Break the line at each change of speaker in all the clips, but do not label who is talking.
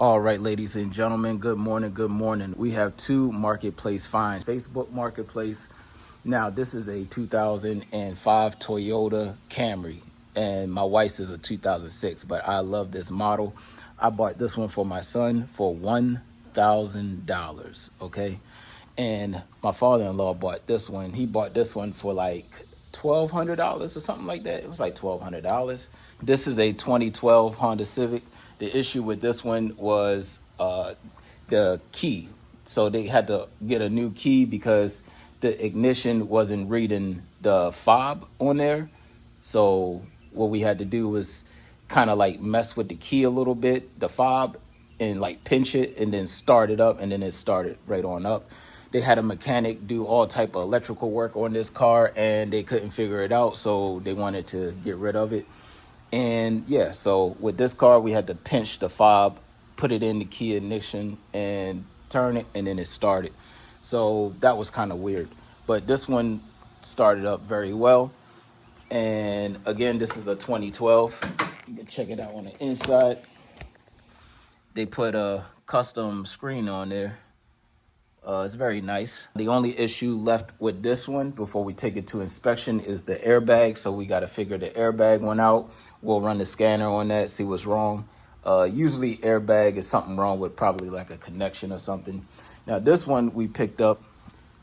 All right, ladies and gentlemen, good morning, good morning. We have two marketplace finds. Facebook Marketplace. Now, this is a 2005 Toyota Camry, and my wife's is a 2006, but I love this model. I bought this one for my son for $1,000, okay? And my father-in-law bought this one. He bought this one for like $1,200 or something like that. It was like $1,200. This is a 2012 Honda Civic. The issue with this one was the key. So they had to get a new key because the ignition wasn't reading the fob on there. So what we had to do was kind of like mess with the key a little bit, the fob, and like pinch it and then start it up, and then it started right on up. They had a mechanic do all type of electrical work on this car and they couldn't figure it out, so they wanted to get rid of it. And yeah, so with this car, we had to pinch the fob, put it in the key ignition and turn it, and then it started. So that was kind of weird. But this one started up very well. And again, this is a 2012. You can check it out on the inside. They put a custom screen on there. It's very nice. The only issue left with this one before we take it to inspection is the airbag. So we got to figure the airbag one out. We'll run the scanner on that, see what's wrong. Usually airbag is something wrong with probably like a connection or something. Now this one we picked up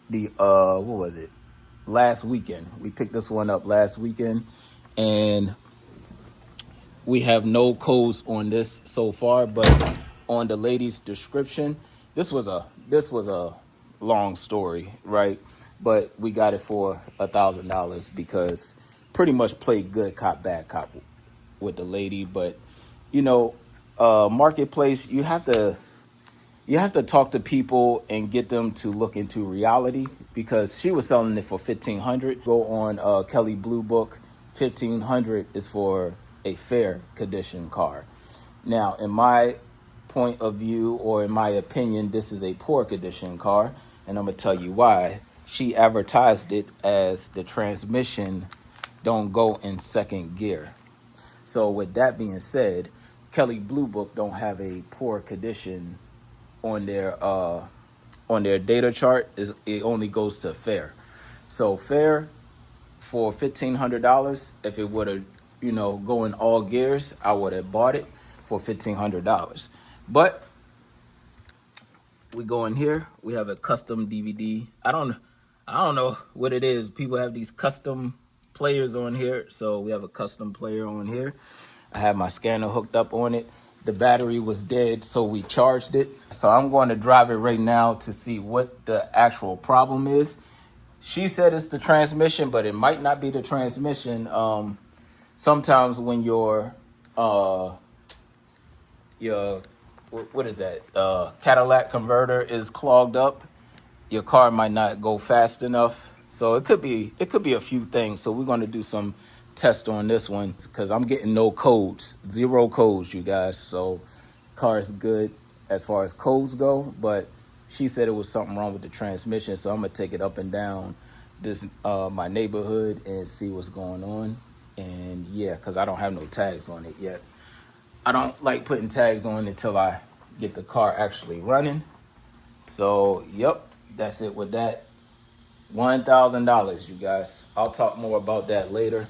what was it? Last weekend. We picked this one up last weekend, and we have no codes on this so far, but on the lady's description, this was a long story, right? But we got it for $1,000 because pretty much played good cop, bad cop with the lady. But marketplace, you have to talk to people and get them to look into reality, because she was selling it for $1,500. Go on Kelly Blue Book. $1,500 is for a fair condition car. Now, in my point of view, or in my opinion, this is a poor condition car, and I'm gonna tell you why. She advertised it as the transmission don't go in second gear. So with that being said, Kelly Blue Book don't have a poor condition on their data chart. It only goes to fair. So fair for $1,500. If it would have, go in all gears, I would have bought it for $1,500. But we go in here. We have a custom DVD. I don't know what it is. People have these custom players on here, so we have a custom player on here. I have my scanner hooked up on it. The battery was dead, so we charged it. So I'm going to drive it right now to see what the actual problem is. She said it's the transmission, but it might not be the transmission. Sometimes when your what is that? Cadillac converter is clogged up, your car might not go fast enough. So it could be a few things. So we're going to do some test on this one, because I'm getting no codes, zero codes, you guys. So car is good as far as codes go, but she said it was something wrong with the transmission. So I'm gonna take it up and down this my neighborhood and see what's going on. And yeah, because I don't have no tags on it yet. I don't like putting tags on until I get the car actually running. So yep, that's it with that. $1,000, you guys. I'll talk more about that later.